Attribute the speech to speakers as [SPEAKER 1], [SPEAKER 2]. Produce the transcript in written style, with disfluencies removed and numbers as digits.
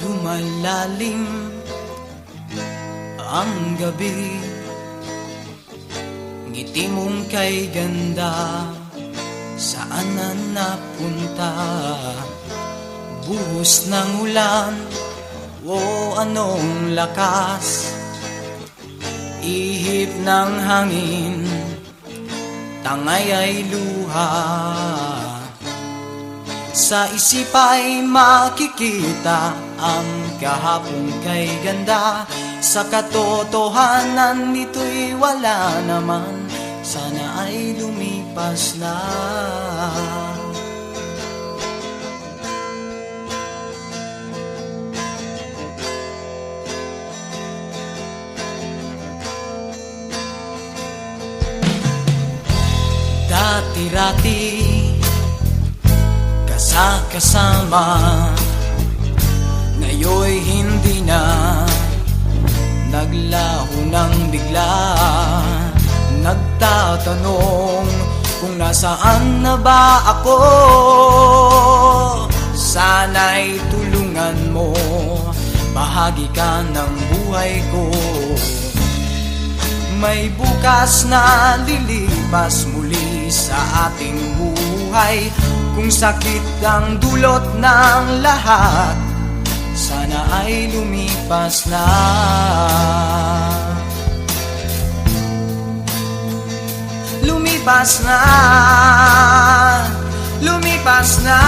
[SPEAKER 1] Lumalalim ang gabi, ngiti mong kay ganda, saan na napunta? Buhos ng ulan, o anong lakas, ihip ng hangin, tangay ay luha. Sa isip ay makikita ang kahapon kay ganda, sa katotohanan nito'y wala naman, sana ay lumipas na. Dati-rati kasama, ngayon'y hindi na, naglaho ng bigla. Nagtatanong kung nasaan na ba ako, sana'y tulungan mo, bahagi ka ng buhay ko. May bukas na lilipas muli sa ating buhay, kung sakit ang dulot ng lahat, sana ay lumipas na. Lumipas na, lumipas na.